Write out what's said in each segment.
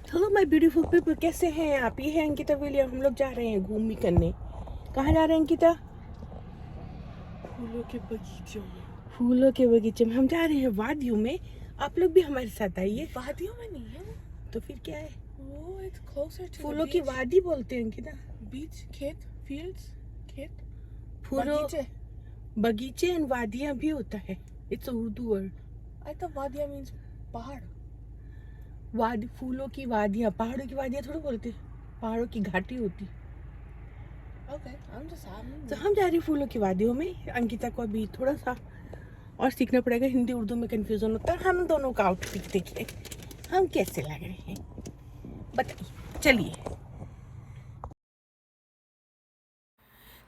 Hello my beautiful people, कैसे हैं आप? ये है अंकिता विलियम। हम लोग जा रहे हैं घूमने करने। कहाँ जा रहे हैं अंकिता? फूलों के बगीचों में। फूलों के बगीचे में हम जा रहे हैं, वादियों में। आप लोग भी हमारे साथ आइए। वादियों में नहीं है वो। तो फिर क्या है? वो इट्स क्लोजर टू फूलों की वादी बोलते हैं अंकिता। बीच, खेत, फील्ड्स, खेत, फूलों बगीचे। बगीचे एंड वादियाँ भी होता है। It's Urdu word. I thought Wadia means पहाड़। वादी, फूलों की वादियाँ। पहाड़ों की वादियाँ थोड़ा बोलते, पहाड़ों की घाटी होती। ओके, आई एम जस्ट तो हम जा रहे हैं फूलों की वादियों में। अंकिता को अभी थोड़ा सा और सीखना पड़ेगा, हिंदी उर्दू में कंफ्यूजन होता है। हम दोनों का आउटफिट देखिए, हम कैसे लग रहे हैं, बताइए। चलिए,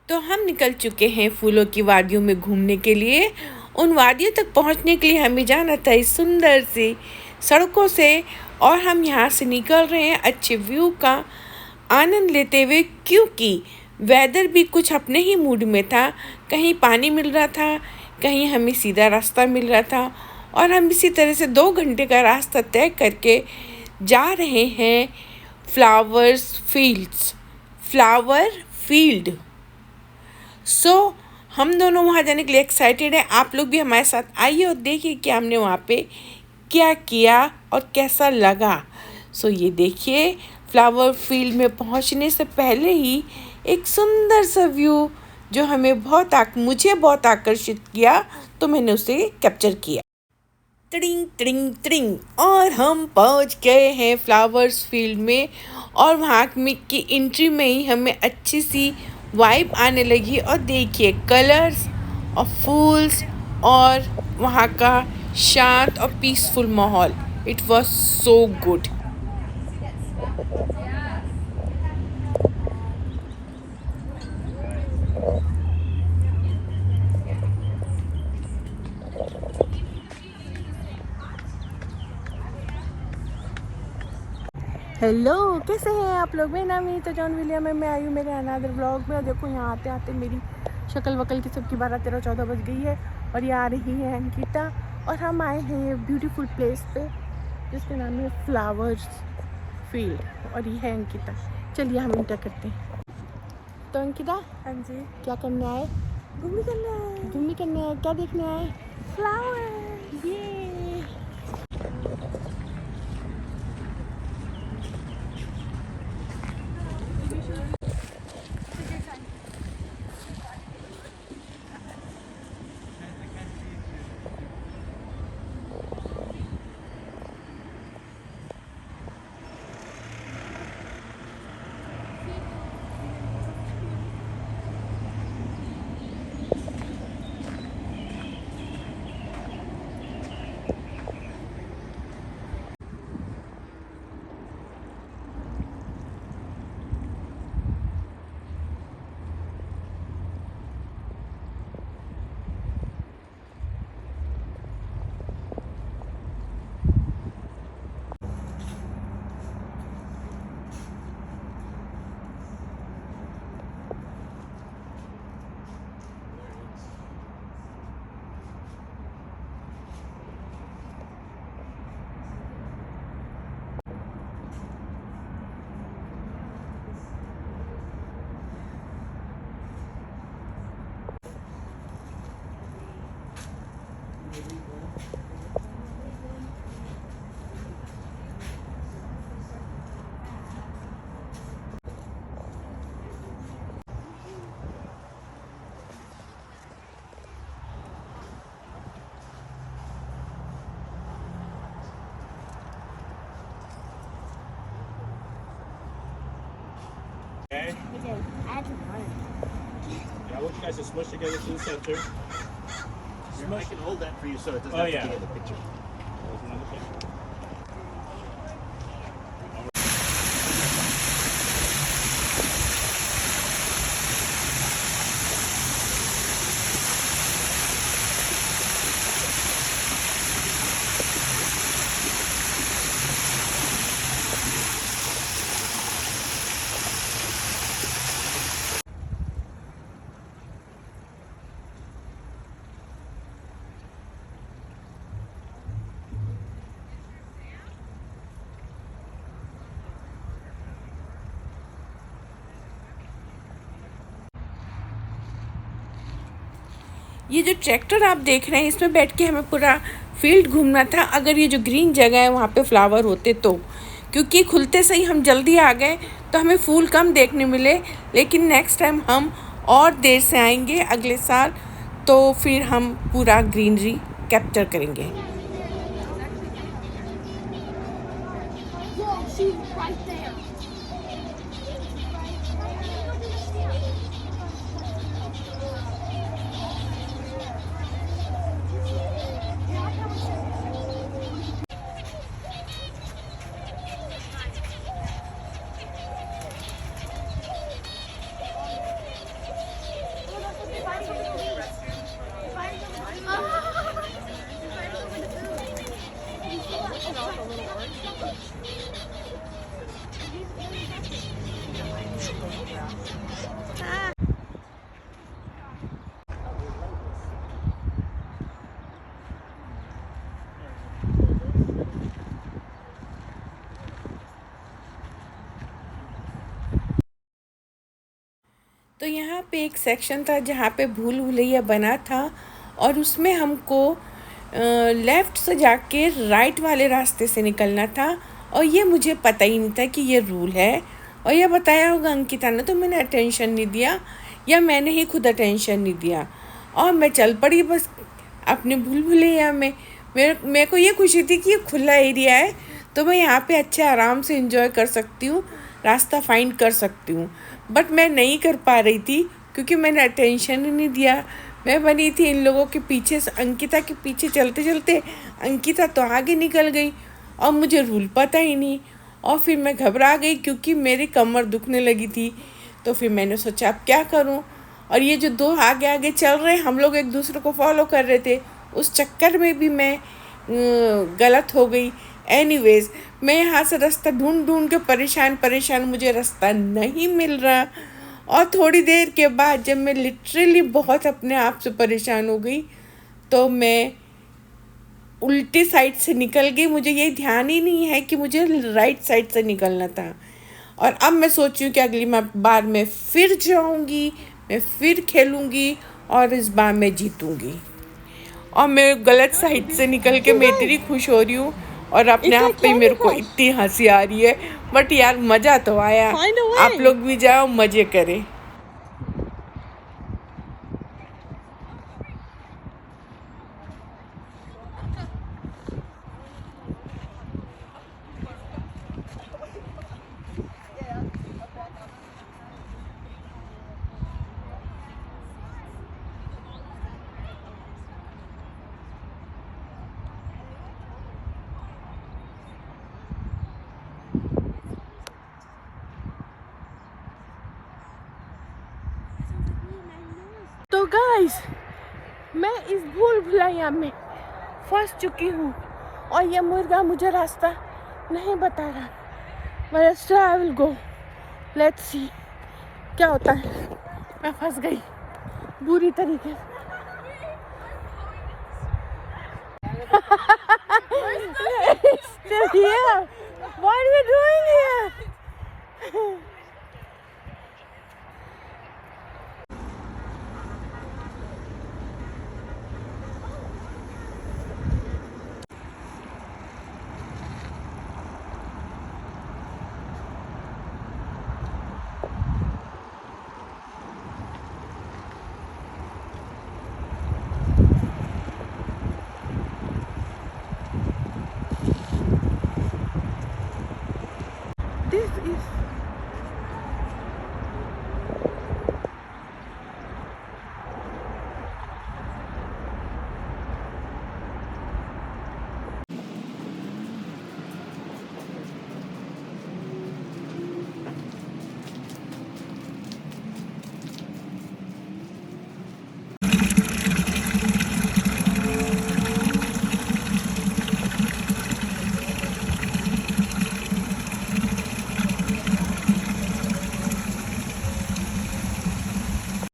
तो हम निकल चुके हैं फूलों की वादियों में घूमने के लिए। उन वादियों तक पहुंचने के लिए हमें जाना था इस सुंदर सी सड़कों से। और हम यहाँ से निकल रहे हैं अच्छे व्यू का आनंद लेते हुए, क्योंकि वेदर भी कुछ अपने ही मूड में था। कहीं पानी मिल रहा था, कहीं हमें सीधा रास्ता मिल रहा था। और हम इसी तरह से 2 घंटे का रास्ता तय करके जा रहे हैं फ्लावर फील्ड। हम दोनों वहाँ जाने के लिए एक्साइटेड हैं। आप लोग भी हमारे साथ आइए और देखिए कि हमने वहाँ पे क्या किया और कैसा लगा। ये देखिए, फ्लावर फील्ड में पहुँचने से पहले ही एक सुंदर सा व्यू जो मुझे बहुत आकर्षित किया, तो मैंने उसे कैप्चर किया। ट्रिंग ट्रिंग ट्रिंग, और हम पहुंच गए हैं फ्लावर्स फील्ड में। और वहाँ की एंट्री में ही हमें अच्छी सी वाइब आने लगी। और देखिए, कलर्स और फूल्स और वहाँ का शांत और पीसफुल माहौल। It was so good. Hello, कैसे हैं आप लोग? मेरा नाम है तो जॉन विलियम है। मैं आई हूँ मेरे अनादर व्लॉग में। और देखो, यहाँ आते आते मेरी शक्ल वकल की सबकी 12, 13, 14 बज गई है। और ये आ रही है अंकिता। और हम आए हैं ब्यूटीफुल प्लेस पे जिसका नाम है फ्लावर्स फील्ड। और ये है अंकिता। चलिए हम इंटर करते हैं। तो अंकिता, हाँ जी, क्या करने आए? घूमने करना है। घूमने करने आए? क्या देखने आए? फ्लावर। ये Okay. Okay, add one. Yeah, I want you guys to smush together to the center. I can hold that for you so it doesn't Oh, have yeah. to be in the picture. ये जो tractor आप देख रहे हैं इसमें बैठ के हमें पूरा फील्ड घूमना था, अगर ये जो ग्रीन जगह है वहाँ पे फ्लावर होते तो। क्योंकि खुलते से ही हम जल्दी आ गए तो हमें फूल कम देखने मिले, लेकिन नेक्स्ट टाइम हम और देर से आएंगे अगले साल, तो फिर हम पूरा ग्रीनरी कैप्चर करेंगे। तो यहाँ पे एक सेक्शन था जहाँ पे भूल भुलैया बना था, और उसमें हमको लेफ़्ट से जाके राइट वाले रास्ते से निकलना था, और ये मुझे पता ही नहीं था कि ये रूल है। और ये बताया होगा अंकिता ने, तो मैंने अटेंशन नहीं दिया, या मैंने ही खुद अटेंशन नहीं दिया, और मैं चल पड़ी बस अपने भूल भुलैया में। मेरे को ये खुशी थी कि ये खुला एरिया है, तो मैं यहाँ पे अच्छे आराम से एंजॉय कर सकती हूँ, रास्ता फाइंड कर सकती हूँ। बट मैं नहीं कर पा रही थी क्योंकि मैंने अटेंशन ही नहीं दिया। मैं बनी थी इन लोगों के पीछे, अंकिता के पीछे चलते चलते अंकिता तो आगे निकल गई और मुझे रूल पता ही नहीं। और फिर मैं घबरा गई क्योंकि मेरी कमर दुखने लगी थी। तो फिर मैंने सोचा अब क्या करूं, और ये जो दो आगे आगे चल रहे हैं, हम लोग एक दूसरे को फॉलो कर रहे थे, उस चक्कर में भी मैं गलत हो गई। एनीवेज, मैं यहाँ से रास्ता ढूंढ के परेशान मुझे रास्ता नहीं मिल रहा। और थोड़ी देर के बाद जब मैं लिटरली बहुत अपने आप से परेशान हो गई, तो मैं उल्टी साइड से निकल गई। मुझे ये ध्यान ही नहीं है कि मुझे राइट साइड से निकलना था। और अब मैं सोच रही हूँ कि अगली बार मैं फिर जाऊँगी, मैं फिर खेलूँगी, और इस बार मैं जीतूँगी। और मैं गलत साइड से निकल के मैं इतनी खुश हो रही हूँ, और अपने आप पे मेरे को इतनी हंसी आ रही है। बट यार मज़ा तो आया। आप लोग भी जाओ, मज़े करें। तो गाइस, मैं इस भूल भुलैया में फंस चुकी हूँ, और ये मुर्गा मुझे रास्ता नहीं बता रहा। But I will go, let's see क्या होता है। मैं फंस गई बुरी तरीके से।